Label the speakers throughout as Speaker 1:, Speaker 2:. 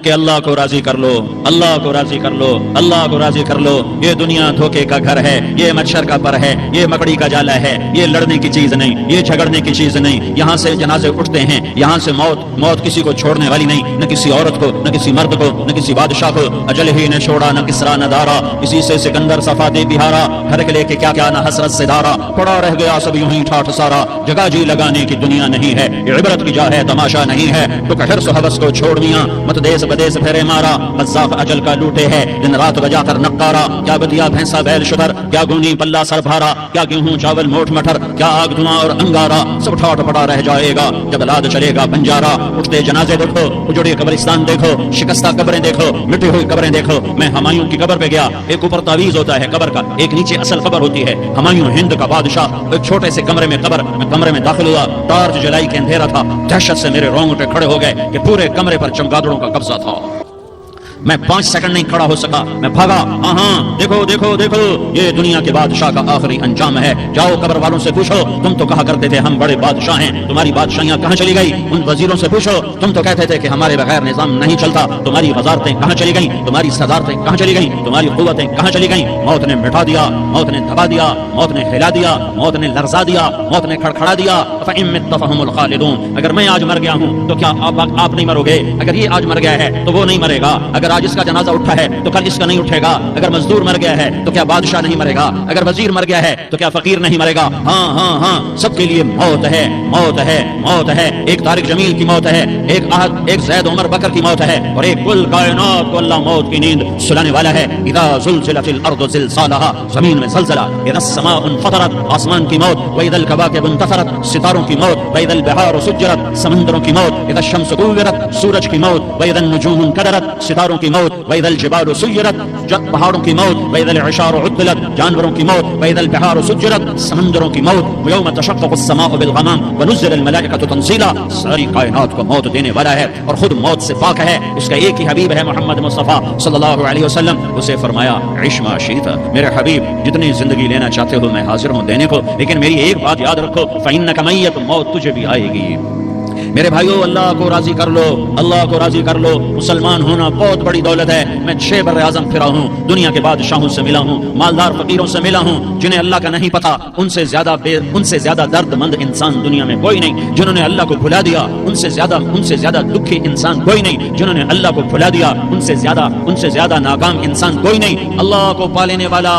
Speaker 1: کہ اللہ کو راضی کر لو، اللہ کو راضی کر لو، اللہ کو راضی کر لو۔ یہ دنیا دھوکے کا گھر ہے، یہ مچھر کا پر ہے، یہ مکڑی کا جالا ہے، یہ لڑنے کی چیز نہیں، یہ جھگڑنے کی چیز نہیں۔ یہاں سے جنازے اٹھتے ہیں، یہاں سے موت کسی کو چھوڑنے والی نہیں، نہ کسی عورت کو، نہ کسی مرد کو، نہ کسی بادشاہ کو۔ اجل ہی نے چھوڑا نہ کسرا نہ دارا، اسی سے سکندر صفاتی بہارا، گھر کے لے کے کیا کیا نہ حسرت سے دارا، پڑا رہ گیا سب یوں ہی ٹھاٹھ سارا۔ جگہ جی لگانے کی دنیا نہیں ہے، یہ عبرت کی جا ہے تماشا نہیں ہے۔ تو حرص و حوث کو چھوڑ میاں، مت دیس بدیس پھیرے مارا، قذاف اجل کا لوٹے ہے دن رات بجا کر نقارا۔ کیا بدیا بھینسا بیل شتر، کیا گونی پلہ سر بھارا، کیا گیہوں چاول موٹ مٹر، کیا آگ دھواں اور انگارا، سب ٹھاٹ پڑا رہ جائے گا جب لاد چلے گا بنجارا۔ اٹھتے جنازے دیکھو، اجڑے قبرستان دیکھو، شکستہ قبریں دیکھو، مٹی ہوئی قبریں دیکھو۔ میں ہمایوں کی قبر پہ گیا، ایک اوپر تعویذ ہوتا ہے قبر کا، ایک نیچے اصل قبر ہوتی ہے۔ ہمایوں ہند کا بادشاہ، ایک چھوٹے سے کمرے میں قبر، میں کمرے میں داخل ہوا، ٹارچ جلائی کے اندھیرا تھا، دہشت سے میرے رونگٹے کھڑے ہو گئے کہ پورے کمرے پر چمگادڑوں کا قبضہ تھا۔ میں 5 سیکنڈ نہیں کھڑا ہو سکا، میں بھاگا۔ ہاں دیکھو دیکھو دیکھو، یہ دنیا کے بادشاہ کا آخری انجام ہے۔ جاؤ قبر والوں سے پوچھو، تم تو کہا کرتے تھے ہم بڑے بادشاہ ہیں، تمہاری بادشاہیاں کہاں چلی گئی؟ ان وزیروں سے پوچھو، تم تو کہتے تھے کہ ہمارے بغیر نظام نہیں چلتا، تمہاری وزارتیں کہاں چلی گئیں؟ تمہاری صدارتیں کہاں چلی گئیں؟ تمہاری قوتیں کہاں چلی گئیں؟ موت نے مٹا دیا، موت نے دبا دیا، موت نے ہلا دیا، موت نے لرزا دیا، موت نے کھڑکھڑا دیا۔ فَإِن مِتَّ فَهُمُ الْخَالِدُونَ، اگر میں آج مر گیا ہوں تو کیا آپ نہیں مرو گے؟ اگر یہ آج مر گیا ہے تو وہ نہیں مرے گا، اگر آج اس کا جنازہ اٹھا ہے تو کل اس کا نہیں اٹھے گا، اگر مزدور مر گیا ہے تو کیا بادشاہ نہیں مرے گا، اگر وزیر مر گیا ہے تو کیا فقیر نہیں مرے گا؟ ہاں ہاں ہاں، سب کے لیے موت ہے، موت ہے، موت ہے۔ ایک طارق جمیل کی موت ہے، ایک زید عمر بکر کی موت ہے، اور ایک کل کائنات کو اللہ موت کی نیند سلانے والا ہے۔ اذا زلزلت الارض زلزالها، زمین میں زلزلہ، اذا السماء انفطرت، آسمان کی موت، واذا الكواكب انتثرت، ستاروں کی موت، واذا البحار سجرت، سمندروں کی موت، اذا الشمس كورت، سورج کی موت، واذا النجوم انكدرت، ستاروں کی موت، واذا الجبال سيرت، پہاڑوں کی موت، واذا العشار عطلت، جانوروں کی موت، واذا البحار سجرت، سمندروں کی موت، ويوم تشقق السماء بالغمام ونزل الملائكة تنزيلا، ساری کائنات کو موت دینے والا ہے اور خود موت سے پاک ہے۔ اس کا ایک ہی حبیب ہے محمد مصطفیٰ صلی اللہ علیہ وسلم، اسے فرمایا عش ما شئت، میرے حبیب جتنی زندگی لینا چاہتے ہو میں حاضر ہوں دینے کو، لیکن میری ایک بات یاد رکھو، فإنك میت، موت تجھے بھی آئے گی۔ میرے بھائیو، اللہ کو راضی کر لو، اللہ کو راضی کر لو۔ مسلمان ہونا بہت بڑی دولت ہے۔ میں 6 بر اعظم پھرا ہوں، دنیا کے بادشاہوں سے ملا ہوں، مالدار فقیروں سے ملا ہوں، جنہیں اللہ کا نہیں پتا، ان سے زیادہ درد مند انسان دنیا میں کوئی نہیں۔ جنہوں نے اللہ کو بھلا دیا، ان سے زیادہ دکھی انسان کوئی نہیں۔ جنہوں نے اللہ کو بھلا دیا، ان سے زیادہ ناکام انسان کوئی نہیں۔ اللہ کو پا لینے والا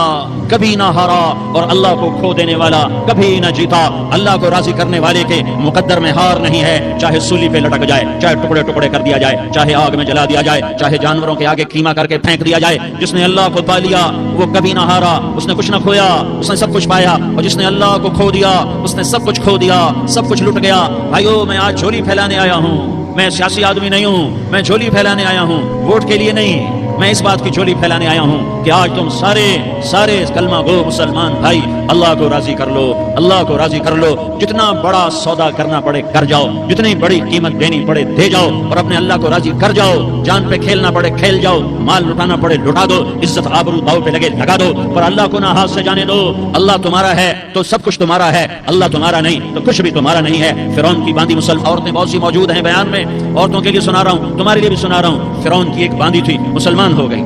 Speaker 1: کبھی نہ ہارا، اور اللہ کو کھو دینے والا کبھی نہ جیتا۔ اللہ کو راضی کرنے والے کے مقدر میں ہار نہیں ہے، چاہے سولی پہ لٹک جائے، چاہے ٹکڑے ٹکڑے کر دیا جائے، چاہے آگ میں جلا دیا جائے، چاہے جانوروں کے آگے قیمہ کر کے پھینک دیا جائے۔ جس نے اللہ کو پا لیا وہ کبھی نہ ہارا، اس نے کچھ نہ کھویا، اس نے سب کچھ پایا، اور جس نے اللہ کو کھو دیا اس نے سب کچھ کھو دیا، سب کچھ لٹ گیا۔ بھائیو، میں آج جھولی پھیلانے آیا ہوں، میں سیاسی آدمی نہیں ہوں، میں جھولی پھیلانے آیا ہوں، ووٹ کے لیے نہیں۔ میں اس بات کی جھولی پھیلانے آیا ہوں کہ آج تم سارے کلمہ گو مسلمان بھائی اللہ کو راضی کر لو، اللہ کو راضی کر لو۔ جتنا بڑا سودا کرنا پڑے کر جاؤ، جتنی بڑی قیمت دینی پڑے دے جاؤ، اور اپنے اللہ کو راضی کر جاؤ۔ جان پہ کھیلنا پڑے کھیل جاؤ، مال لٹانا پڑے لٹا دو، عزت آبرو داؤ پہ لگے لگا دو، پر اللہ کو نہ ہاتھ سے جانے دو۔ اللہ تمہارا ہے تو سب کچھ تمہارا ہے، اللہ تمہارا نہیں تو کچھ بھی تمہارا نہیں ہے۔ فرعون کی باندھی مسلمان عورتیں بہت سی موجود ہیں بیان میں، عورتوں کے لیے سنا رہا ہوں، تمہارے لیے بھی سنا رہا ہوں۔ فرعون کی ایک باندھی تھی، مسلمان ہو گئی۔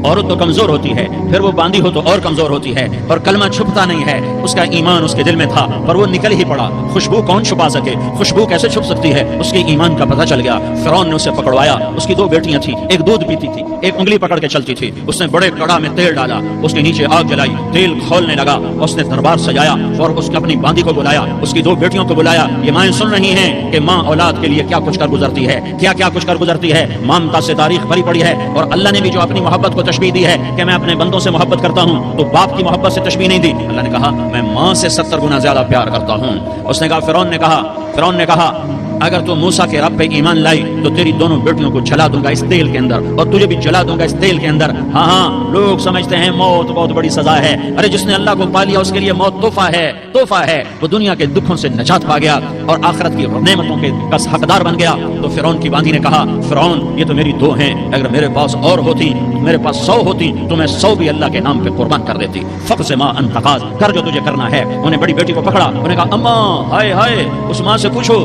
Speaker 1: عورت تو کمزور ہوتی ہے، پھر وہ باندھی ہو تو اور کمزور ہوتی ہے، اور کلمہ چھپتا نہیں ہے۔ اس کا ایمان اس کے دل میں تھا، پر وہ نکل ہی پڑا۔ خوشبو کون چھپا سکے؟ خوشبو کیسے چھپ سکتی ہے؟ اس کے ایمان کا پتہ چل گیا۔ فرعون نے اسے پکڑوایا۔ اس کی 2 بیٹیاں تھیں، ایک دودھ پیتی تھی، ایک انگلی پکڑ کے چلتی تھی۔ اس نے بڑے کڑا میں تیل ڈالا، اس کے نیچے آگ جلائی، تیل کھولنے لگا، اس نے دربار سجایا اور اس نے اپنی باندھی کو بلایا، اس کی 2 بیٹیوں کو بلایا۔ یہ مائیں سن رہی ہیں کہ ماں اولاد کے لیے کیا کچھ کر گزرتی ہے، کیا کیا کچھ کر گزرتی ہے۔ ممتا سے تاریخ بھری پڑی ہے، اور اللہ نے بھی جو اپنی محبت کو تشبیہ دی ہے کہ میں اپنے بندوں سے محبت کرتا ہوں، تو باپ کی محبت سے تشبیہ نہیں دی۔ اللہ نے کہا میں ماں سے 70 گنا زیادہ پیار کرتا ہوں۔ اس نے کہا، فرعون نے کہا اگر تو موسیٰ کے رب پہ ایمان لائی تو تیری دونوں بیٹیوں کو جلا دوں گا اس تیل کے اندر، اور تجھے بھی جلا دوں گا اس تیل کے اندر۔ ہاں ہاں، لوگ سمجھتے ہیں موت بہت بڑی سزا ہے۔ ارے جس نے اللہ کو پا لیا اس کے لیے موت تحفہ ہے، تحفہ ہے۔ وہ دنیا کے دکھوں سے نجات پا گیا اور آخرت کی نعمتوں کے حقدار بن گیا۔ تو فرعون کی باندھی نے کہا، فرعون یہ تو میری 2 ہیں، اگر میرے پاس اور ہوتی، میرے پاس 100 ہوتی تو میں 100 بھی اللہ کے نام پہ قربان کر دیتی۔ فقض ما انت قاض، کر جو تجھے کرنا ہے۔ انہیں بڑی بیٹی کو پکڑا، انہیں کہا اماں ہائے ہائے، اس ماں سے پوچھو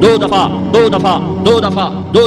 Speaker 1: 2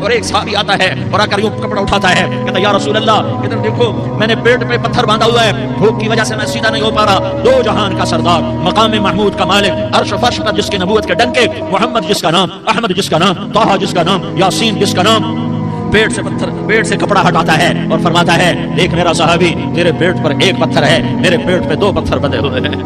Speaker 1: اور ایک صحابی آتا ہے اور آ کر یوں کپڑا اٹھاتا ہے، کہتا ہے یا رسول اللہ ادھر دیکھو، میں نے پیٹ پہ پتھر باندھا ہوا ہے، بھوک کی وجہ سے میں سیدھا نہیں ہو پا رہا، دو جہان کا سردار، مقام محمود کا مالک، عرش و فرش کا جس کے نبوت کے ڈنکے، محمد جس کا نام، احمد جس کا نام، طٰہٰ جس کا نام، یاسین جس کا نام، پیٹ سے کپڑا ہٹاتا ہے اور فرماتا ہے دیکھ میرا صحابی، تیرے پیٹ پر ایک پتھر ہے، میرے پیٹ پہ دو پتھر بندھے ہوئے ہیں،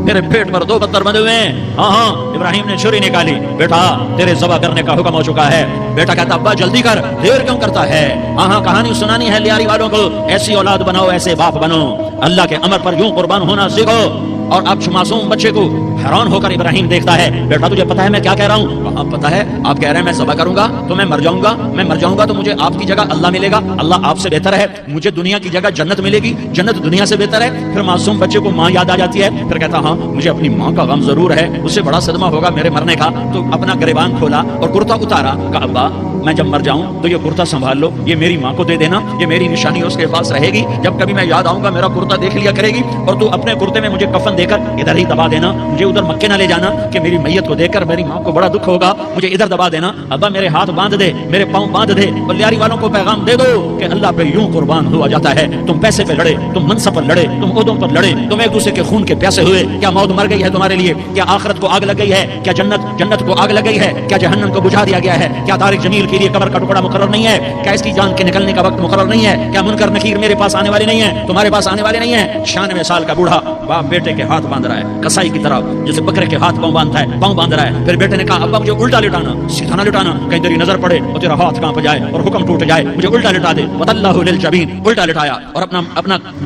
Speaker 1: میرے پیٹ پر دو پتھر بندھے ہوئے ہیں۔ ہاں ابراہیم نے چھری نکالی، بیٹا تیرے ذبح کرنے کا حکم ہو چکا ہے۔ بیٹا کہتا ابا جلدی کر، دیر کیوں کرتا ہے؟ ہاں کہانی سنانی ہے لیاری والوں کو، ایسی اولاد بناؤ، ایسے باپ بنو، اللہ کے امر پر یوں قربان ہونا سیکھو۔ اور اب معصوم بچے کو حیران ہو کر ابراہیم دیکھتا ہے، بیٹا تجھے پتا ہے میں کیا کہہ رہا ہوں؟ کہاں پتا ہے، آپ کہہ رہے ہیں میں ذبح کروں گا تو میں مر جاؤں گا، میں مر جاؤں گا تو مجھے آپ کی جگہ اللہ ملے گا، اللہ آپ سے بہتر ہے، مجھے دنیا کی جگہ جنت ملے گی، جنت دنیا سے بہتر ہے۔ پھر معصوم بچے کو ماں یاد آ جاتی ہے، پھر کہتا ہاں مجھے اپنی ماں کا غم ضرور ہے، اس سے بڑا صدمہ ہوگا میرے مرنے کا۔ تو اپنا گریبان کھولا اور کرتا اتارا، کہا ابا میں جب مر جاؤں تو یہ کرتا سنبھال لو، یہ میری ماں کو دے دینا، یہ میری نشانی اس کے پاس رہے گی، جب کبھی میں یاد آؤں گا میرا کرتا دیکھ لیا کرے گی، اور تو اپنے کرتے میں مجھے کفن دے کر ادھر ہی دبا دینا، مجھے ادھر مکے نہ لے جانا کہ میری میت کو دیکھ کر میری ماں کو بڑا دکھ ہوگا، مجھے ادھر دبا دینا۔ ابا میرے ہاتھ باندھ دے، میرے پاؤں باندھ دے، اور لیاری والوں کو پیغام دے دو کہ اللہ پہ یوں قربان ہوا جاتا ہے۔ تم پیسے پہ لڑے، تم منصب پر لڑے، تم عہدوں پر لڑے، تم ایک دوسرے کے خون کے پیاسے ہوئے، کیا موت مر گئی ہے تمہارے لیے؟ کیا آخرت کو آگ لگ گئی ہے؟ کیا جنت کو آگ لگ گئی ہے؟ کیا جہنم کو بجھا دیا گیا ہے؟ کیا طارق جمیل کے لیے قبر کا ٹکڑا مقرر نہیں ہے؟ کیا اس کی جان کے نکلنے کا وقت مقرر نہیں ہے؟ کیا منکر نکیر میرے پاس آنے والے نہیں ہیں، تمہارے پاس آنے والے نہیں ہیں؟ 96 سال کا بوڑھا باپ بیٹے کے ہاتھ باندھ رہا ہے کسائی کی طرح، جیسے بکرے کے ہاتھ پاؤں باندھ رہا ہے۔ پھر بیٹے نے کہا ابا مجھے الٹا لٹانا، سیدھا نہ لٹانا، کہیں تیری نظر پڑے اور تیرا ہاتھ کانپ جائے اور حکم ٹوٹ جائے، مجھے الٹا لٹا دے۔ وَتَلَّهُ لِلْجَبِينِ، الٹا لٹایا اور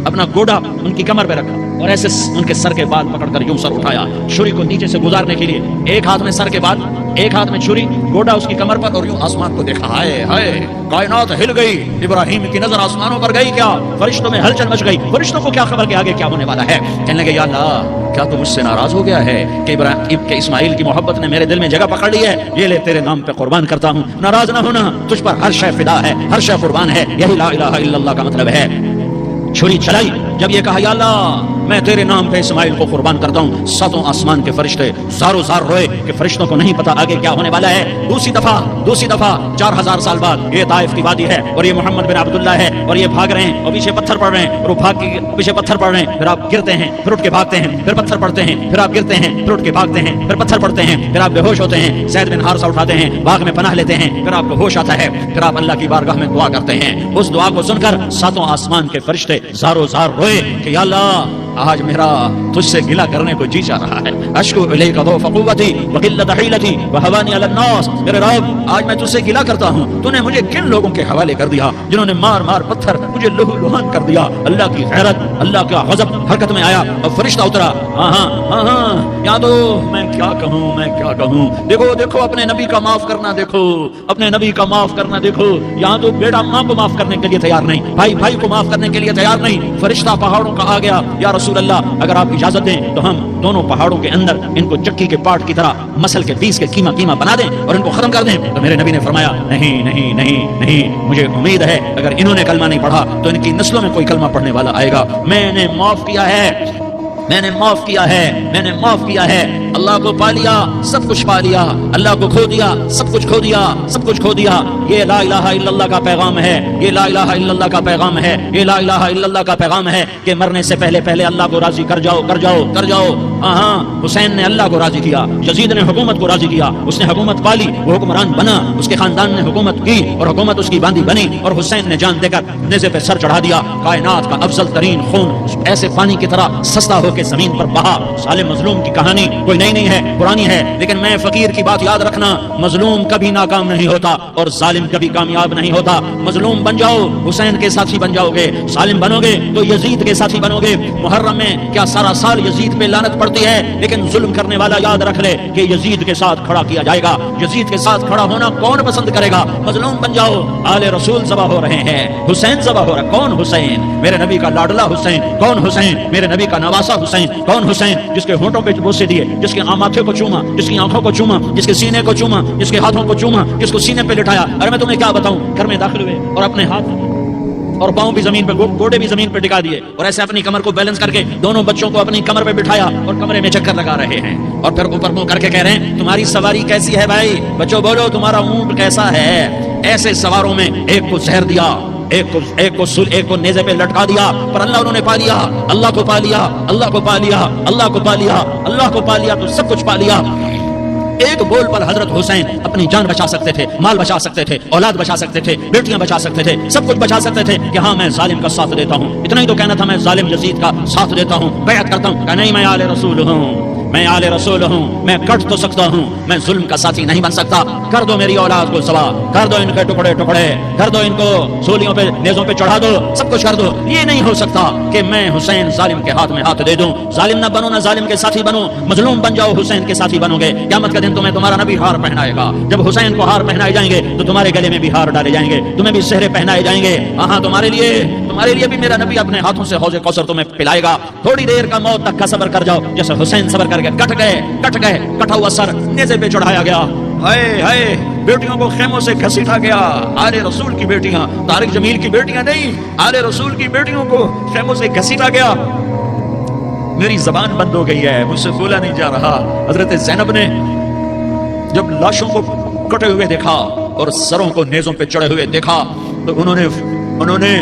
Speaker 1: اپنا گوڑا ان کی کمر پہ رکھا اور ایسے ان کے سر کے بال پکڑ کر یوں سر اٹھایا، چھری کو نیچے سے گزارنے کے لیے، ایک ہاتھ میں سر کے بال، ایک ہاتھ میں چھری، گوڑا اس کی کمر پر، اور یوں آسمان کو دیکھا۔ ہائے ہائے کائنات ہل گئی، ابراہیم کی نظر آسمانوں پر گئی، کیا فرشتوں میں ہلچل مچ گئی، فرشتوں کو کیا خبر کہ آگے کیا ہونے والا ہے؟ کہنے لگے یا اللہ کیا تو مجھ سے ناراض ہو گیا ہے کہ ابراہیم کے اسماعیل کی محبت نے میرے دل میں جگہ پکڑ لی ہے؟ یہ لے تیرے نام پہ قربان کرتا ہوں، ناراض نہ ہونا، تجھ پر ہر شے فدا ہے، ہر شے قربان ہے، یہی لا الہ الا اللہ کا مطلب ہے۔ چھری چلائی، جب یہ کہا یا اللہ میں تیرے نام پہ اسماعیل کو قربان کرتا ہوں، ساتوں آسمان کے فرشتے زارو زار روئے کہ فرشتوں کو نہیں پتا آگے کیا ہونے والا ہے۔ دوسری دفعہ 4000 سال بعد یہ طائف کی وادی ہے اور یہ محمد بن عبداللہ ہے اور یہ بھاگ رہے ہیں اور پیچھے پتھر پڑ رہے ہیں، اور وہ بھاگ کے پیچھے پتھر پڑ رہے ہیں، پھر آپ گرتے ہیں، پھر اٹھ کے بھاگتے ہیں، پھر پتھر پڑتے ہیں، پھر آپ گرتے ہیں، پھر اٹھ کے بھاگتے ہیں، پھر پتھر پڑتے ہیں، پھر آپ بے ہوش ہوتے ہیں، زید بن حارثہ اٹھاتے ہیں، باغ میں پناہ لیتے ہیں، پھر آپ کو ہوش آتا ہے، پھر آپ اللہ کی بارگاہ میں دعا کرتے ہیں۔ اس دعا کو سن کر ساتوں آسمان کے فرشتے زارو زار روئے کہ یا اللہ آج میرا تجھ سے گلہ کرنے کو جی چاہ رہا ہے، اشکو الیک ضعف قوتی وقلت حیلتی وهوانی علی الناس، میرے رب آج میں تجھ سے گلہ کرتا ہوں، تو نے مجھے کن لوگوں کے حوالے کر دیا جنہوں نے مار مار پتھر مجھے لہو لہان کر دیا۔ اللہ کی غیرت، اللہ کا غضب حرکت میں آیا اور فرشتہ اترا۔ ہاں یا تو میں کیا کہوں، دیکھو اپنے نبی کا معاف کرنا، دیکھو اپنے نبی کا معاف کرنا، دیکھو یہاں تو بیٹا ماں کو معاف کرنے کے لیے تیار نہیں، بھائی کو معاف کرنے کے لیے تیار نہیں۔ فرشتہ پہاڑوں کا آ گیا، یا رسول اللہ اگر آپ اجازت دیں تو ہم دونوں پہاڑوں کے اندر ان کو چکی کے پاٹ کی طرح مسل کے پیس کے کیما بنا دیں اور ان کو ختم کر دیں۔ تو میرے نبی نے فرمایا نہیں، مجھے امید ہے اگر انہوں نے کلمہ نہیں پڑھا تو ان کی نسلوں میں کوئی کلمہ پڑھنے والا آئے گا۔ میں نے معاف کیا ہے، اللہ کو پا لیا، سب کچھ پا لیا، اللہ کو کھو دیا، سب کچھ کھو دیا۔ یہ لا الہ الا اللہ کا پیغام ہے، یہ لا الہ الا اللہ کا پیغام ہے، یہ لا الہ الا اللہ کا پیغام ہے کہ مرنے سے پہلے اللہ کو راضی کر جاؤ۔ حسین نے اللہ کو راضی کیا، یزید نے حکومت کو راضی کیا، اس نے حکومت پالی، وہ حکمران بنا، اس کے خاندان نے حکومت کی اور حکومت اس کی باندھی بنی، اور حسین نے جان دے کر نیزے پہ سر چڑھا دیا۔ کائنات کا افضل ترین خون ایسے پانی کی طرح سستا ہو کے زمین پر بہا۔ ظالم مظلوم کی کہانی کوئی نئی نہیں ہے، پرانی ہے، لیکن میں فقیر کی بات یاد رکھنا، مظلوم کبھی ناکام نہیں ہوتا اور ظالم کبھی کامیاب نہیں ہوتا۔ مظلوم بن جاؤ، حسین کے ساتھی بن جاؤ گے، ظالم بنو گے تو یزید کے ساتھی بنو گے۔ محرم میں کیا سارا سال یزید پہ لعنت پڑتی ہے، لیکن ظلم کرنے والا یاد رکھ لے کہ یزید کے ساتھ کھڑا کیا جائے گا۔ یزید کے ساتھ کھڑا ہونا کون پسند کرے گا؟ مظلوم بن جاؤ۔ آل رسول ذبح ہو رہے ہیں، حسین ذبح ہو رہا ہے۔ کون حسین؟ میرے نبی کا لاڈلا حسین۔ کون حسین؟ میرے نبی کا نواسا حسین۔ کون حسین؟ جس کے ہونٹوں پہ بوسے دیے، جس کے ماتھے کو چوما، جس کی آنکھوں کو چوما، جس کے سینے کو چوما، جس کے ہاتھوں کو چوما، جس کو سینے پہ لٹایا۔ ارے میں تمہیں کیا بتاؤں، گھر میں داخل ہوئے اور اپنے ہاتھ اور پاؤں بھی زمین پہ، گوڑے بھی زمین پہ ٹکا دیے، اور ایسے اپنی کمر کو بیلنس کر کے دونوں بچوں کو اپنی کمر پہ بٹھایا اور کمرے میں چکر لگا رہے ہیں، اور پھر اوپر منہ کر کے کہہ رہے ہیں تمہاری سواری کیسی ہے بھائی؟ بچوں بولو تمہارا اونٹ کیسا ہے؟ ایسے سواروں میں ایک کو زہر دیا، ایک کو نیزے پہ لٹکا دیا، پر اللہ انہوں نے پا لیا، اللہ کو پا لیا، اللہ کو پا لیا، اللہ کو پا لیا، اللہ کو پا لیا تو سب کچھ پا لیا۔ ایک بول پر حضرت حسین اپنی جان بچا سکتے تھے، مال بچا سکتے تھے، اولاد بچا سکتے تھے، بیٹیاں بچا سکتے تھے، سب کچھ بچا سکتے تھے کہ ہاں میں ظالم کا ساتھ دیتا ہوں۔ اتنا ہی تو کہنا تھا میں ظالم یزید کا ساتھ دیتا ہوں، بیعت کرتا ہوں کہ نہیں میں آل رسول ہوں، میں آل رسول ہوں، میں کٹ تو سکتا ہوں، میں ظلم کا ساتھی نہیں بن سکتا۔ کر دو میری اولاد کو سوا، کر دو ان کے ٹکڑے ٹکڑے، کر دو ان کو سولیوں پہ نیزوں پہ چڑھا دو، سب کچھ کر دو۔ یہ نہیں ہو سکتا کہ میں حسین ظالم کے ہاتھ میں ہاتھ دے دوں۔ ظالم نہ بنو، نہ ظالم کے ساتھی بنو، مظلوم بن جاؤ، حسین کے ساتھی بنو گے۔ قیامت کا دن تمہیں تمہارا نبی ہار پہنائے گا۔ جب حسین کو ہار پہنائے جائیں گے تو تمہارے گلے میں بھی ہار ڈالے جائیں گے، تمہیں بھی سہرے پہنائے جائیں گے۔ ہاں تمہارے لیے بھی میرا نبی اپنے ہاتھوں سے حوض کوثر تمہیں پلائے گا۔ تھوڑی دیر کا موت تک کا صبر کر جاؤ، جیسے حسین صبر کر کے کٹ گئے، کٹا ہوا سر نیزے پہ چڑھایا گیا۔ ہائے ہائے، بیٹیوں کو خیموں سے گھسیٹا گیا۔ آل رسول کی بیٹیاں، طارق جمیل کی بیٹیاں نہیں، آل رسول کی بیٹیوں کو خیموں سے گھسیٹا گیا۔ میری زبان بند ہو گئی ہے، مجھ سے بولا نہیں جا رہا۔ حضرت زینب نے جب لاشوں کو کٹے ہوئے دیکھا اور سروں کو نیزوں پہ چڑھے ہوئے دیکھا تو انہوں نے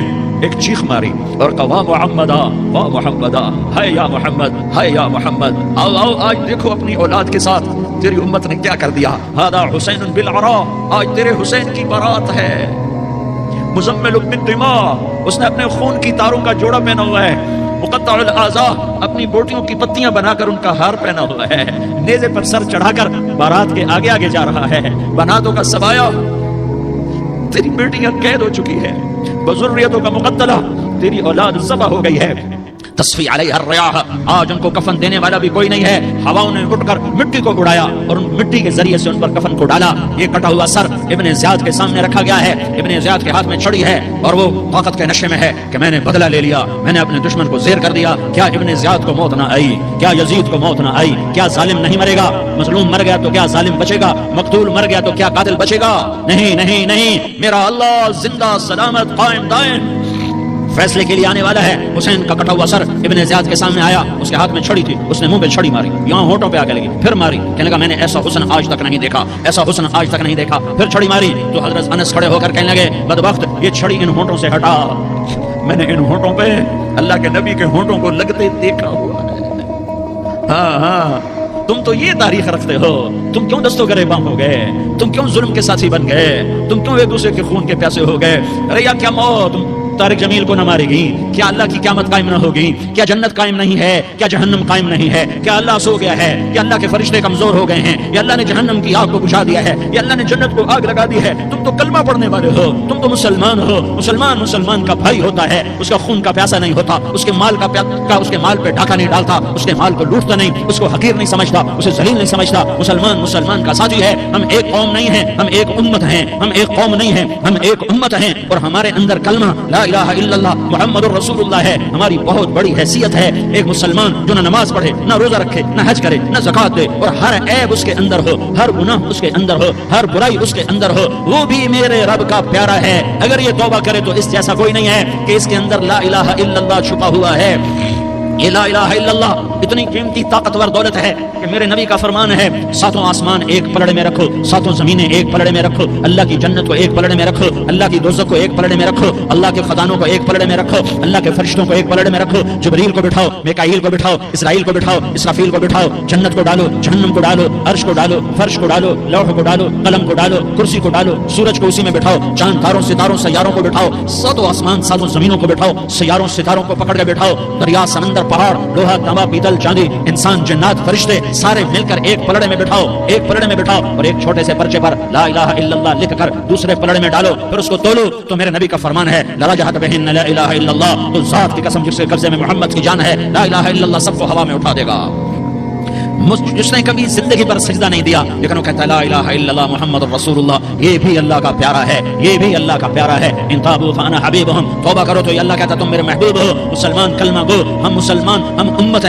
Speaker 1: ایک چیخ ماری اور کہا واہ محمد واہ محمد، ہائے یا محمد، ہائے یا محمد۔ آؤ آؤ، آج دیکھو اپنی اولاد کے ساتھ تیری امت نے کیا کر دیا۔ ہذا حسین بالعراء، آج تیرے حسین کی بارات ہے۔ مزمل بالدماء، اس نے اپنے خون کی تاروں کا جوڑا پہنا ہوا ہے۔ مقطع الاعضاء، اپنی بوٹیوں کی پتیاں بنا کر ان کا ہار پہنا ہوا ہے۔ نیزے پر سر چڑھا کر بارات کے آگے آگے جا رہا ہے۔ بناتوں کا سبایا، تیری بیٹیاں قید ہو چکی ہے۔ بذریتوں کا مقتلہ، تیری اولاد ذبح ہو گئی ہے۔ تصفی علیہ الریاح، آج ان کو کفن دینے والا بھی کوئی نہیں ہے۔ ہواؤں نے اٹھ کر مٹی کو اڑایا اور ان مٹی کے ذریعے سے ان پر کفن کو ڈالا۔ یہ کٹا ہوا سر ابن زیاد کے سامنے رکھا گیا ہے۔ ابن زیاد کے ہاتھ میں چھڑی ہے اور وہ طاقت کے نشے میں ہے کہ میں نے بدلہ لے لیا، میں نے اپنے دشمن کو زیر کر دیا۔ کیا ابن زیاد کو موت نہ آئی؟ کیا یزید کو موت نہ آئی؟ کیا ظالم نہیں مرے گا؟ مظلوم مر گیا تو کیا ظالم بچے گا؟ مقتول مر گیا تو کیا قاتل بچے گا؟ نہیں نہیں نہیں، میرا اللہ زندہ سلامت قائم دائم فیصلے کے لیے آنے والا ہے۔ حسین کا کٹا ہوا سر ابن زیاد کے سامنے آیا، اس کے ہاتھ میں چھڑی تھی، اس نے منہ پہ چھڑی ماری، یہاں ہونٹوں پہ آ کے لگی، پھر ماری، کہنے لگا میں نے ایسا حسن آج تک نہیں دیکھا، ایسا حسن آج تک نہیں دیکھا، پھر چھڑی ماری تو حضرت انس کھڑے ہو کر کہنے لگے بدبخت، یہ چھڑی ان ہونٹوں سے ہٹا، میں نے ان ہونٹوں پہ اللہ کے نبی کے ہونٹوں کو لگتے دیکھا ہوا ہے۔ ہاں تم تو یہ تاریخ رکھتے ہو، تم کیوں دستوں گریباں ہو گئے؟ تم کیوں ظلم کے ساتھی بن گئے؟ تم کیوں ایک دوسرے کے خون کے پیاسے ہو گئے؟ ارے یا کیا موت طارق جمیل کو نہ مارے گی؟ کیا اللہ کی قیامت قائم نہ ہوگی؟ کیا جنت قائم نہیں ہے؟ کیا جہنم قائم نہیں ہے؟ کیا اللہ سو گیا ہے؟ یا اللہ کے فرشتے کمزور ہو گئے ہیں؟ یا اللہ نے جہنم کی آگ کو بجھا دیا ہے؟ یا اللہ نے جنت کو آگ لگا دی ہے؟ تم تو کلمہ پڑھنے والے ہو، تم تو مسلمان ہو۔ مسلمان کا بھائی ہوتا ہے، اس کا خون کا پیاسا نہیں ہوتا، اس کے مال اس کے مال پہ ڈاکہ نہیں ڈالتا، اس کے مال کو لوٹتا نہیں، اس کو حقیر نہیں سمجھتا، اسے ذلیل نہیں سمجھتا۔ مسلمان کا ساتھی ہے۔ ہم ایک قوم نہیں ہیں، ہم ایک امت ہیں، ہم ایک قوم نہیں ہیں، ہم ایک امت ہیں، اور ہمارے اندر کلمہ لا الہ الا اللہ محمد الرسول اللہ ہے۔ ہماری بہت بڑی حیثیت ہے۔ ایک مسلمان جو نہ نماز پڑھے، نہ روزہ رکھے، نہ حج کرے، نہ زکات دے، اور ہر عیب اس کے اندر ہو، ہر گناہ اس کے اندر ہو، ہر برائی اس کے اندر ہو، وہ بھی میرے رب کا پیارا ہے۔ اگر یہ توبہ کرے تو اس جیسا کوئی نہیں ہے کہ اس کے اندر لا الہ الا اللہ چھپا ہوا ہے۔ یہ لا الہ الا اللہ اتنی قیمتی طاقتور دولت ہے کہ میرے نبی کا فرمان ہے ساتوں آسمان ایک پلڑے میں رکھو، ساتوں زمینیں ایک پلڑے میں رکھو، اللہ کی جنت کو ایک پلڑے میں رکھو، اللہ کی دوزخ کو ایک پلڑے میں رکھو، اللہ کے خزانوں کو ایک پلڑے میں رکھو، اللہ کے فرشتوں کو ایک پلڑے میں رکھو، جبریل کو بٹھاؤ، میکائیل کو بٹھاؤ، اسرائیل کو بٹھاؤ، اسرافیل کو بٹھاؤ، جنت کو ڈالو، جہنم کو ڈالو، عرش کو ڈالو، فرش کو ڈالو، لوح کو ڈالو، قلم کو ڈالو، کرسی کو ڈالو، سورج کو اسی میں بٹھاؤ، چاند تاروں ستاروں سیاروں کو بٹھاؤ، ساتوں آسمان ساتوں زمینوں کو بٹھاؤ، سیاروں ستاروں کو پکڑ کے بٹھاؤ، دریا سمندر پہاڑ لوہا تانبا پیتل چاندی انسان جنات فرشتے سارے مل کر ایک پلڑے میں بٹھاؤ، ایک پلڑے میں بٹھاؤ، اور ایک چھوٹے سے پرچے پر لا الہ الا اللہ لکھ کر دوسرے پلڑے میں ڈالو، پھر اس کو تولو تو میرے نبی کا فرمان ہے لرجحت بہن لا الہ الا اللہ، تو ذات کی قسم جس کے قبضے میں محمد کی جان ہے لا الہ الا اللہ سب کو ہوا میں اٹھا دے گا۔ جس نے کبھی زندگی پر سجدہ نہیں دیا لیکن وہ کہتا ہے لا الہ الا اللہ محمد رسول اللہ، یہ بھی اللہ کا پیارا ہے، یہ بھی اللہ کا پیارا ہے. ان تابوا فانا حبیبہم، توبہ کرو تو یہ اللہ کہتا ہے تم میرے محبوب ہو. مسلمان کلمہ گو، ہم مسلمان، ہم امت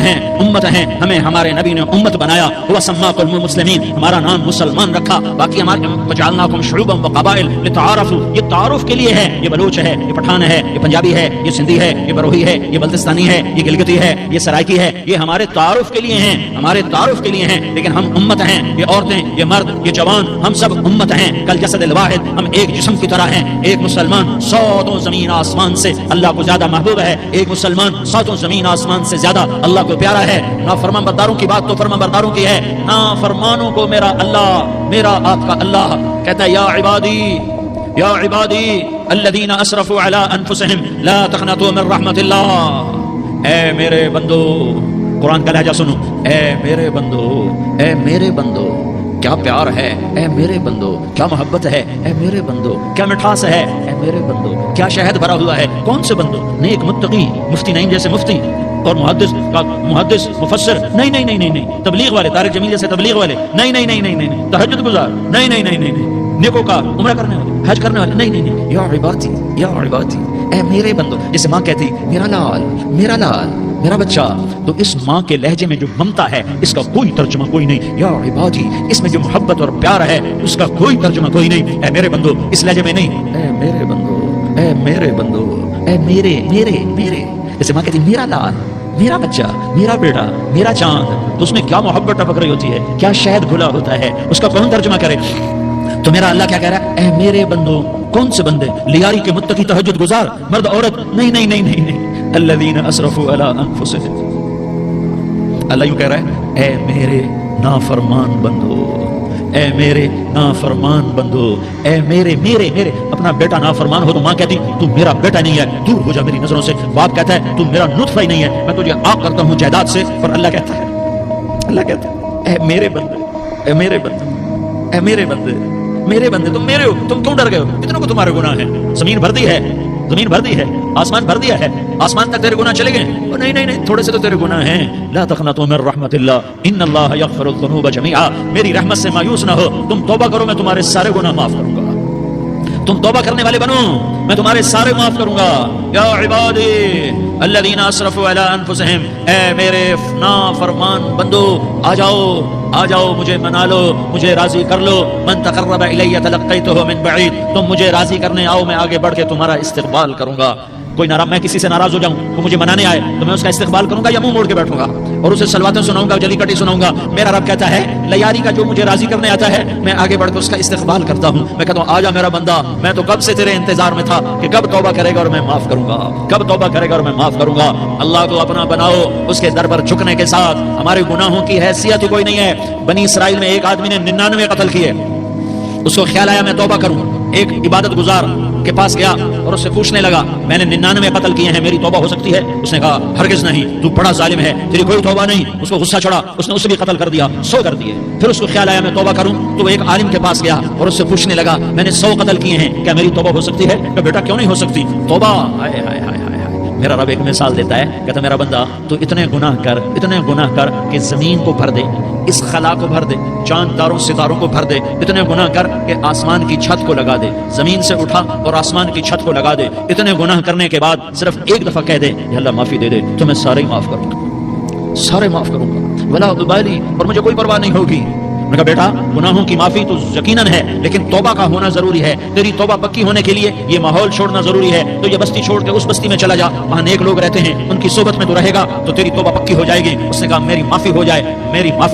Speaker 1: ہیں، ہمیں ہمارے نبی نے امت بنایا. هو سماکم المسلمین، ہمارا نام مسلمان رکھا. باقی ہمارے وجعلناکم شعوبا وقبائل لتعارفوا، یہ تعارف کے لیے ہے. یہ بلوچ ہے، یہ پٹھان ہے، یہ پنجابی ہے، یہ سندھی ہے، یہ بروہی ہے، یہ بلتستانی ہے، یہ گلگتی ہے، یہ سرائکی ہے. یہ ہمارے تعارف کے لیے ہیں، ہمارے تعارف کے لیے ہیں، لیکن ہم امت ہیں. یہ عورتیں، یہ مرد، یہ جوان، ہم سب امت ہیں. کل جسد الواحد، ہم ایک جسم کی طرح ہیں. ایک مسلمان ساتوں زمین آسمان سے اللہ کو زیادہ محبوب ہے. ایک مسلمان ساتوں زمین آسمان سے زیادہ اللہ کو پیارا ہے. نافرمان برداروں کی بات تو فرمان برداروں کی ہے، نافرمانوں کو میرا اللہ، میرا آپ کا اللہ کہتا ہے یا عبادی الذین اسرفوا علی انفسہم لا تقنطوا من رحمت اللہ. اے میرے بندو، قرآن کا لہجہ سنو، اے میرے بندو، اے میرے بندو، کیا پیار ہے، اے میرے بندو، کیا محبت ہے، اے میرے بندو، کیا مٹھاس ہے، اے میرے بندو، کیا شہد بھرا ہوا ہے. کون سے بندو؟ نیک متقی، مفتی نعیم جیسے مفتی اور محدث مفسر نہیں، تبلیغ والے، طارق جمیل جیسے تبلیغ والے نہیں، تہجد گزار نہیں، نیکوں کا عمرہ کرنے والے، حج کرنے والے نہیں. یا عبادی اے میرے بندو. جیسے ماں کہتی میرا لال میرا بچہ، تو اس ماں کے لہجے میں جو ممتا ہے اس کا کوئی ترجمہ کوئی نہیں. یا عبادی، اس میں جو محبت اور پیار ہے اس کا کوئی ترجمہ کوئی نہیں. اے میرے بندو، اس لہجے میں نہیں، اے میرے بندو، اے میرے بندو، اے میرے. جیسے ماں کہتی میرا لال، میرا بچہ، میرا بیٹا، میرا چاند، تو اس میں کیا محبت ٹپک رہی ہوتی ہے، کیا شہد گھلا ہوتا ہے، اس کا کون ترجمہ کرے. تو میرا اللہ کیا کہہ رہا ہے؟ اے میرے بندو. کون سے بندے؟ لیاری کے متقی، تہجد گزار، مرد عورت نہیں. الذین اسرفوا علی انفسہم. اللہ یوں کہہ رہا ہے اے میرے نافرمان بندو، اے میرے نافرمان بندو، اے میرے. اپنا بیٹا نافرمان ہو تو ماں کہتی تو میرا بیٹا نہیں ہے، دور ہو جا میری نظروں سے. باپ کہتا ہے تو میرا نطفہ ہی نہیں ہے، میں تجھے عاق کرتا ہوں جائیداد سے. اور اللہ کہتا ہے اے میرے بندے، اے میرے بندے، اے میرے بندے، تم میرے ہو، تم کیوں ڈر گئے ہو؟ کتنوں کو تمہارے گناہ ہیں. زمین بھر دی ہے، آسمان بھر دیا ہے، آسمان تک تیرے گناہ چلے گئے. نہیں، تھوڑے سے تو تیرے گناہ ہیں. لا تقنطوا من رحمت اللہ ان اللہ یغفر الذنوب جميعا. میری رحمت سے مایوس نہ ہو، تم توبہ کرو، میں تمہارے سارے گناہ معاف کروں گا. تم توبہ کرنے والے بنو، میں تمہارے سارے معاف کروں گا. یا عبادی الذین اسرفوا علی انفسہم، اے میرے نافرمان بندو، آ جاؤ مجھے منا لو، مجھے راضی کر لو. من تقرب الی تلقیتہ من بعید. تم مجھے راضی کرنے آؤ، میں آگے بڑھ کے تمہارا استقبال کروں گا. کوئی ناراض، میں کسی سے ناراض ہو جاؤں تو مجھے منانے آئے تو میں اس کا استقبال کروں گا یا منہ موڑ کے بیٹھوں گا اور اسے سلواتیں سناؤں گا، جلی کٹی سناؤں گا. میرا رب کہتا ہے لیاری کا جو مجھے راضی کرنے آتا ہے میں آگے بڑھ کے اس کا استقبال کرتا ہوں. میں کہتا ہوں آ جا میرا بندہ، میں تو کب سے تیرے انتظار میں تھا کہ کب توبہ کرے گا اور میں معاف کروں گا، کب توبہ کرے گا اور میں معاف کروں گا. اللہ کو اپنا بناؤ، اس کے در پر جھکنے کے ساتھ. ہمارے گناہوں کی حیثیت ہی کوئی نہیں ہے. بنی اسرائیل میں ایک آدمی نے 99 قتل کیے، اس کو خیال آیا میں توبہ کروں. ایک عبادت گزار کے پاس گیا اور اس سے پوچھنے لگا میں نے 99 قتل کیے ہیں، میری توبہ ہو سکتی ہے؟ اس نے کہا ہرگز نہیں، تو بڑا ظالم ہے، تیری کوئی توبہ نہیں. اس کو غصہ چڑھا، اس نے اسے بھی قتل کر دیا، 100 کر دیے. پھر اس کو خیال آیا میں توبہ کروں تو وہ ایک عالم کے پاس گیا اور اس سے پوچھنے لگا میں نے 100 قتل کیے ہیں، کیا میری توبہ ہو سکتی ہے؟ کہ بیٹا کیوں نہیں ہو سکتی توبہ. ہائے ہائے ہائے ہائے. میرا رب ایک مثال دیتا ہے، کہتا میرا بندہ تو اتنے گناہ کر کہ زمین کو بھر دے، اس خلا کو بھر دے، چاند تاروں ستاروں کو بھر دے. اتنے گناہ کر کہ آسمان کی چھت کو لگا دے، زمین سے اٹھا اور آسمان کی چھت کو لگا دے. اتنے گناہ کرنے کے بعد صرف ایک دفعہ کہہ دے یا اللہ معافی دے دے تو میں سارے معاف کروں گا، سارے معاف کروں گا، ولا ابالی، اور مجھے کوئی پرواہ نہیں ہوگی. میں کہا بیٹا گناہوں کی معافی تو یقیناً ہے لیکن توبہ کا ہونا ضروری ہے. تیری توبہ پکی ہونے کے لیے یہ ماحول چھوڑنا ضروری ہے. تو یہ بستی چھوڑ کے اس بستی میں چلا جا، وہاں نیک لوگ رہتے ہیں، ان کی صحبت میں تو رہے گا تو تیری توبہ پکی ہو جائے گی. اس نے کہا میری معافی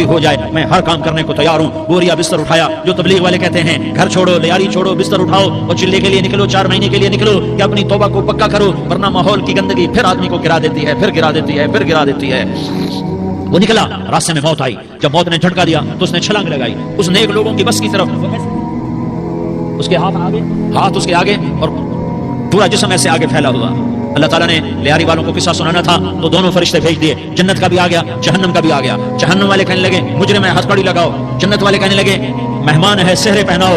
Speaker 1: ہو جائے، میں ہر کام کرنے کو تیار ہوں. بوریا بستر اٹھایا، جو تبلیغ والے کہتے ہیں گھر چھوڑو، لیاری چھوڑو، بستر اٹھاؤ اور چلے کے لیے نکلو، 4 مہینے کے لیے نکلو کہ اپنی توبہ کو پکا کرو، ورنہ ماحول کی گندگی پھر آدمی کو گرا دیتی ہے. وہ نکلا، راستے میں موت آئی. جب موت نے جھٹکا دیا تو اس نے چھلانگ لگائی اس نیک لوگوں کی بس کی طرف. اس کے ہاتھ اس کے آگے اور پورا جسم ایسے آگے پھیلا ہوا. اللہ تعالیٰ نے لیاری والوں کو قصہ سنانا تھا تو دونوں فرشتے بھیج دیے. جنت کا بھی آ گیا، جہنم کا بھی آ گیا. جہنم والے کہنے لگے مجرم ہے، ہتھکڑی لگاؤ. جنت والے کہنے لگے مہمان ہے، سہرے پہناؤ.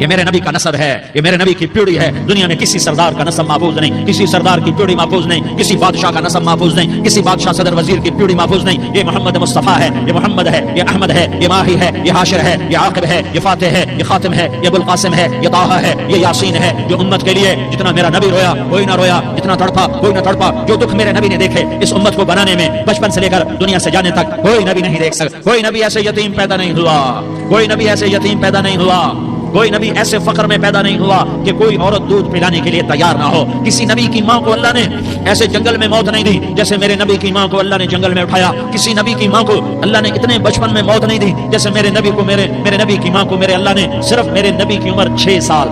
Speaker 1: یہ میرے نبی کا نسب ہے، یہ میرے نبی کی پیڑھی ہے. دنیا میں کسی سردار کا نسب محفوظ نہیں، کسی سردار کی پیڑھی محفوظ نہیں، کسی بادشاہ کا نسب محفوظ نہیں، کسی بادشاہ صدر وزیر کی پیڑھی محفوظ نہیں. یہ محمد مصطفیٰ ہے، یہ محمد ہے، یہ احمد ہے، یہ ماہی ہے، یہ حاشر ہے، یہ عاقب ہے، یہ فاتح ہے، یہ خاتم ہے، یہ ابو القاسم ہے، یہ طٰہٰ ہے، یہ یاسین ہے. جو امت کے لیے جتنا میرا نبی رویا کوئی نہ رویا، جتنا تڑپا کوئی نہ تڑپا. جو دکھ میرے نبی نے دیکھے اس امت کو بنانے میں، بچپن سے لے کر دنیا سے جانے تک کوئی نبی نہیں دیکھ سکتا. کوئی نبی ایسے یتیم پیدا نہیں ہوا، کوئی نبی ایسے یتیم پیدا نہیں ہوا، کوئی نبی ایسے فقر میں پیدا نہیں ہوا کہ کوئی عورت دودھ پلانے کے لیے تیار نہ ہو. کسی نبی کی ماں کو اللہ نے ایسے جنگل میں موت نہیں دی جیسے میرے نبی کی ماں کو اللہ نے جنگل میں اٹھایا. کسی نبی کی ماں کو اللہ نے اتنے بچپن میں موت نہیں دی جیسے میرے نبی کو میرے نبی کی ماں کو میرے اللہ نے صرف میرے نبی کی عمر 6 سال،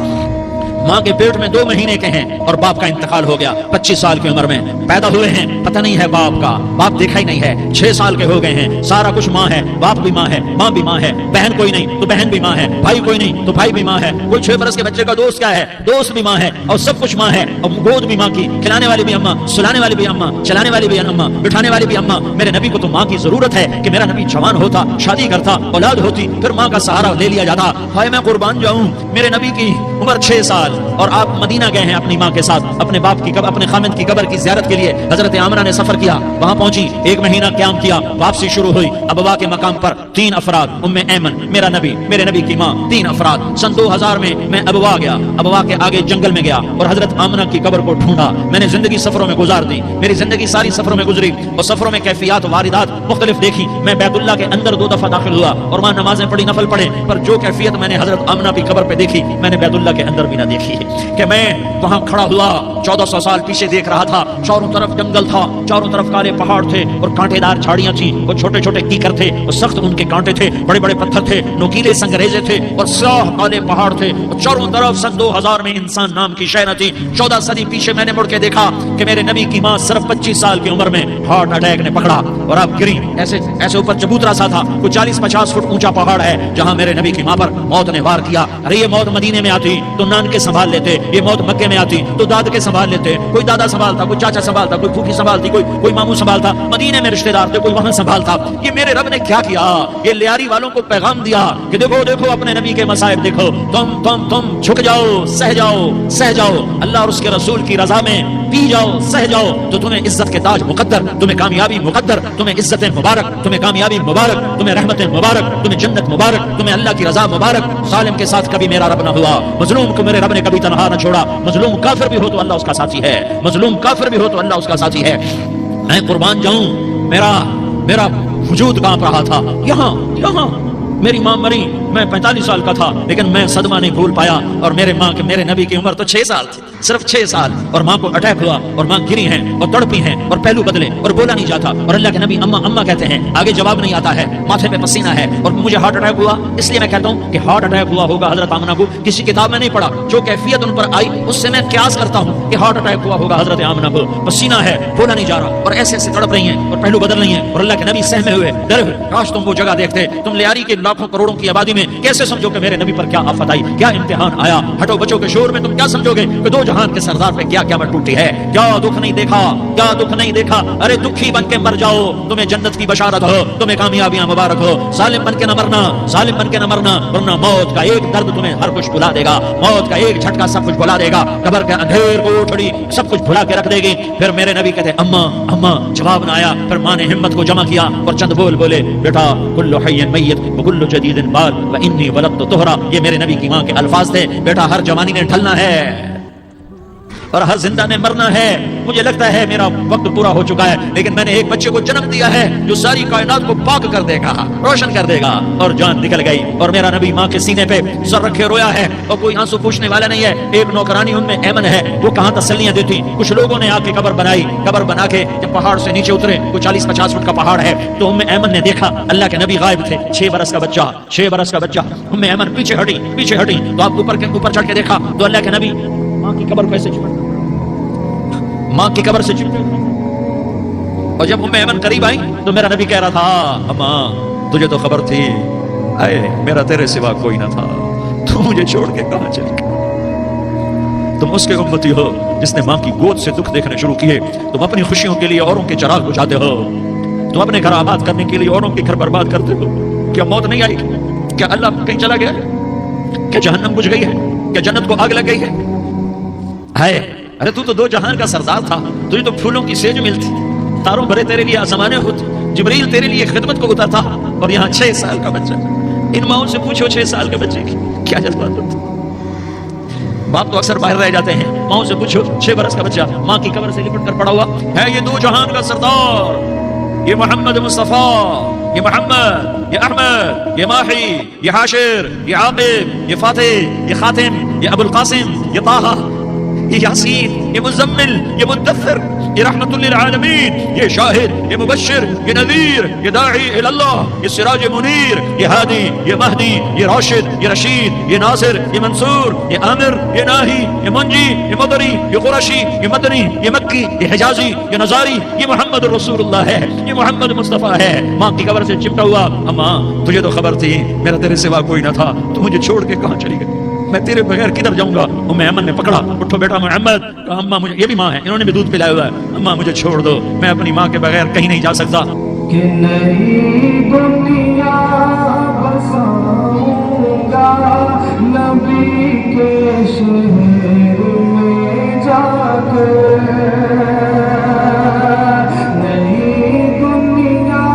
Speaker 1: ماں کے پیٹ میں 2 مہینے کے ہیں اور باپ کا انتقال ہو گیا. 25 سال کی عمر میں پیدا ہوئے ہیں، پتہ نہیں ہے باپ کا، باپ دیکھا ہی نہیں ہے. 6 سال کے ہو گئے ہیں، سارا کچھ ماں ہے، باپ بھی ماں ہے، ماں بھی ماں ہے. بہن کوئی نہیں تو بہن بھی ماں ہے، بھائی کوئی نہیں تو بھائی بھی ماں ہے. کوئی 6 برس کے بچے کا دوست کیا ہے، دوست بھی ماں ہے، اور سب کچھ ماں ہے. اور گود بھی ماں کی، کھلانے والی بھی اماں، سلانے والی بھی اماں، چلانے والی بھی اماں، بٹھانے والی بھی اماں. میرے نبی کو تو ماں کی ضرورت ہے کہ میرا نبی جوان ہوتا، شادی کرتا، اولاد ہوتی، پھر ماں کا سہارا لے لیا جاتا. ہائے میں قربان جاؤں، میرے نبی کی عمر 6 سال اور آپ مدینہ گئے ہیں اپنی ماں کے ساتھ اپنے باپ کی اپنے خامد کی قبر کی زیارت کے لیے. حضرت آمنہ نے سفر کیا، وہاں پہنچی، 1 مہینہ قیام کیا، واپسی شروع ہوئی. ابوا کے مقام پر 3 افراد، ام ایمن، میرا نبی، میرے نبی کی ماں، 3 افراد. سن 2000 میں ابوا گیا، ابوا کے آگے جنگل میں گیا اور حضرت آمنہ کی قبر کو ڈھونڈا. میں نے زندگی سفروں میں گزار دی، میری زندگی ساری سفروں میں گزری اور سفروں میں کیفیات واردات مختلف دیکھی. میں بیت اللہ کے اندر 2 دفعہ داخل ہوا اور وہاں نمازیں پڑھی، نفل پڑھے، پر جو کیفیت میں نے حضرت آمنہ کی قبر پہ دیکھی میں نے بیت اللہ کے اندر بھی نہ دیکھی. کہ میں وہاں کھڑا ہوا 1400 سال پیچھے دیکھ رہا تھا، چاروں طرف جنگل تھا، چاروں طرف کالے پہاڑ تھے اور کانٹے دار جھاڑیاں تھیں اور چھوٹے چھوٹے کیکر تھے اور سخت ان کے کانٹے تھے، بڑے بڑے پتھر تھے، نوکیلے سنگریزے تھے اور سیاہ کالے پہاڑ تھے اور چاروں طرف سن 2000 میں انسان نام کی شے نہ تھی. 14 صدی پیچھے میں نے مڑ کے دیکھا کہ میرے نبی کی ماں صرف 25 سال کی عمر میں ہارٹ اٹیک نے پکڑا اور آپ گری. ایسے اوپر چبوترا سا تھا، کوئی 40-50 فٹ اونچا پہاڑ ہے جہاں میرے نبی کی ماں پر موت نے وار کیا. ارے یہ موت مدینے میں آتی تو نان کے سنبھال لیتے، یہ موت مکے میں آتی تو داد کے سنبھال لیتے. کوئی دادا سنبھالتا، کوئی چاچا سنبھالتا، کوئی پھوپھی سنبھالتی، کوئی ماموں سنبھالتا. مدینے میں رشتہ دار تھے، کوئی وہاں سنبھالتا. یہ میرے رب نے کیا کیا؟ یہ لیاری والوں کو پیغام دیا کہ دیکھو دیکھو اپنے نبی کے مصائب دیکھو، تم جھک جاؤ، سہ جاؤ اللہ اور اس کے رسول کی رضا میں پی جاؤ، سہ جاؤ تو تمہیں عزت کے تاج مقدر، تمہیں کامیابی مقدر، تمہیں عزت مبارک، تمہیں کامیابی مبارک، تمہیں رحمت مبارک، تمہیں جنت مبارک، تمہیں اللہ کی رضا مبارک. ظالم کے ساتھ کبھی میرا رب نہ ہوا، مظلوم کو میرے رب نے کبھی تنہا نہ چھوڑا. مظلوم کافر بھی ہو تو اللہ اس کا ساتھی ہے، مظلوم کافر بھی ہو تو اللہ اس کا ساتھی ہے. میں قربان جاؤں، میرا وجود کانپ رہا تھا. یہاں میری ماں مری، میں 45 سال کا تھا لیکن میں صدمہ نہیں بھول پایا. اور میرے نبی کی عمر تو 6 سال تھی، صرف 6 سال، اور ماں کو اٹیک ہوا اور ماں گری ہیں اور تڑپی ہیں اور پہلو بدلے اور بولا نہیں جاتا. اور اللہ کے نبی اماں کہتے ہیں، آگے جواب نہیں آتا ہے، ماتھے پہ پسینہ ہے. اور مجھے ہارٹ اٹیک ہوا، اس لیے میں کہتا ہوں کہ ہارٹ اٹیک ہوا ہوگا حضرت آمنہ کو، کسی کتاب میں نہیں پڑھا. جو کیفیت ان پر آئی اس سے میں قیاس کرتا ہوں کہ ہارٹ اٹیک ہوا ہوگا حضرت آمنہ کو. پسینہ ہے، بولا نہیں جا رہا اور ایسے تڑپ رہی ہیں اور پہلو بدل رہی ہیں. اور اللہ کے نبی سہمے ہوئے، ڈرے ہوئے. کاش تم وہ جگہ دیکھتے. تم لیاری کے لاکھوں کروڑوں کی آبادی میں کیسے سمجھو کہ میرے نبی پر کیا آفت آئی، کیا امتحان آیا. ہٹو بچوں کے شور میں تم کیا سمجھو گے کہ 2 جہان کے سردار پہ کیا قیامت ٹوٹی ہے. کیا دکھ نہیں دیکھا، کیا دکھ نہیں دیکھا. ارے دکھی بن کے مر جاؤ، تمہیں جنت کی بشارت ہو، تمہیں کامیابیاں مبارک ہو. ظالم بن کے نہ مرنا، ورنہ موت کا ایک درد تمہیں ہر کچھ بھلا دے گا، موت کا ایک جھٹکا سب کچھ بھلا دے گا، قبر کے اندھیر کو اٹھڑی سب کچھ بھلا کے رکھ دے گی. پھر میرے نبی کہتے اماں، جواب نہ آیا. پھر ماں نے ہمت کو جمع کیا اور چند بولے، بیٹا کل حی میت وکل جدید بال وانی ولدت طہرا. یہ میرے نبی کی ماں کے الفاظ تھے. بیٹا ہر جوانی نے ڈھلنا ہے اور ہر زندہ نے مرنا ہے. مجھے لگتا ہے میرا وقت پورا ہو چکا ہے، لیکن میں نے ایک بچے کو جنم دیا ہے جو ساری کائنات کو پاک کر دے گا، روشن کر دے گا. اور جان نکل گئی اور میرا نبی ماں کے سینے پہ سر رکھے رویا ہے اور کوئی آنسو پوچھنے والا نہیں ہے. ایک نوکرانی ام ایمن ہے، وہ کہاں تسلیاں دیتی. کچھ لوگوں نے آ کے قبر بنا کے جب پہاڑ سے نیچے اترے، کوئی 40-50 فٹ کا پہاڑ ہے، تو ام ایمن نے دیکھا اللہ کے نبی غائب تھے. 6 برس کا بچہ. ام ایمن پیچھے ہٹی تو آپ اوپر چڑھ کے دیکھا تو اللہ کے نبی ماں کی قبر کیسے چپٹے. اور جب ام ایمن قریب آئی تو میرا نبی کہہ رہا تھا، اماں تجھے تو خبر تھی، میرا تیرے سوا کوئی نہ تھا، تو مجھے چھوڑ کے کہاں چلی گئی. تم اس کے امتی ہو جس نے ماں کی گود سے دکھ دیکھنے شروع کیے. تم اپنی خوشیوں کے لیے اوروں کے چراغ بجھاتے ہو، تم اپنے گھر آباد کرنے کے لیے اوروں کے گھر برباد کرتے ہو. کیا موت نہیں آئی؟ کیا اللہ کہیں چلا گیا؟ کیا جہنم بجھ گئی ہے؟ کیا جنت کو آگ لگ گئی ہے؟ ارے تو دو جہان کا سردار تھا، تجھے تو پھولوں کی سیج ملتی، تاروں بھرے تیرے لیے آسمانے ہوتے، جبریل تیرے لیے خدمت کو اترتا، اور یہاں 6 سال کا بچہ۔ ان ماؤں سے پوچھو 6 سال کے بچے کی کیا جذبات ہوتے؟ باپ تو اکثر باہر رہ جاتے ہیں، ماؤں سے پوچھو 6 برس کا بچہ ماں کی قبر سے لپٹ کر پڑا ہوا ہے، یہ دو جہان کا سردار، یہ محمد مصطفیٰ، یہ محمد، یہ احمد، یہ ماہی، یہ حاشر، یہ عاقب، یہ فاتح، یہ خاتم، یہ ابو القاسم، یہ طٰہٰ، یہ یاسین، یہ مزمل، یہ مدثر، یہ رحمت للعالمین، یہ شاہد، یہ مبشر، یہ نذیر، یہ داعی الی اللہ، یہ سراج منیر، یہ ہادی، یہ مہدی، یہ راشد، یہ رشید، یہ ناصر، یہ منصور، یہ عامر، یہ ناہی، یہ منجی، یہ مدری، یہ قرشی، یہ مدنی، یہ مکی، یہ حجازی، یہ نظاری، یہ محمد رسول اللہ ہے، یہ محمد مصطفیٰ ہے۔ ماں کی قبر سے چمٹا ہوا، اماں تجھے تو خبر تھی میرا تیرے سوا کوئی نہ تھا، تو مجھے چھوڑ کے کہاں چلی گئی؟ میں تیرے بغیر کدھر جاؤں گا؟ احمد نے پکڑا، اٹھو بیٹا محمد، کہا اماں مجھے، یہ بھی ماں ہے، انہوں نے بھی دودھ پلایا ہوا ہے، اماں مجھے چھوڑ دو، میں اپنی ماں کے بغیر کہیں نہیں جا سکتا۔
Speaker 2: کہ نئی دنیا بساؤں گا نبی کے شہر میں جا کر، نئی دنیا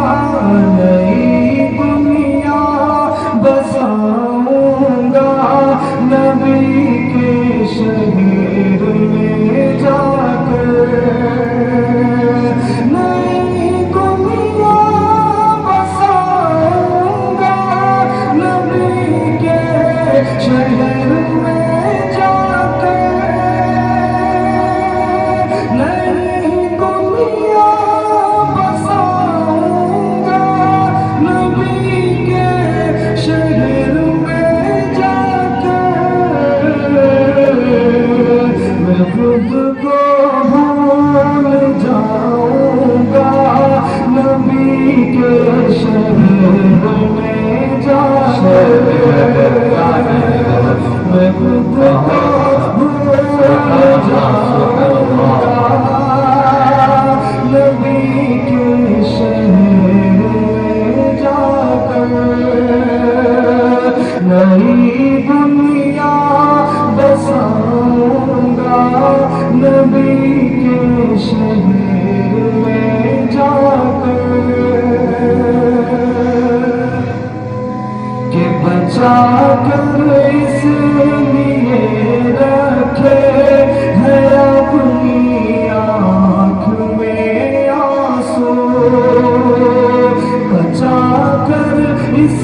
Speaker 2: بساؤں گا نبی کے شہر میں جا کر، نئی دنیا بساؤں گا نبی کے شہر میں جا کر، نئی دنیا بساؤں گا نبی کے شہر میں جا کر، میں خود کو بھول جاؤں گا نبی کے شہر میں جا کر، میں خود کو بھول جاؤں گا نبی کے شہر میں جا کر، نئی دنیا بساؤں گا نبی کے شہر میں جا کر، کہ بچا کر اس لیے رکھے ہے اپنی آنکھ میں آنسو، بچا کر اس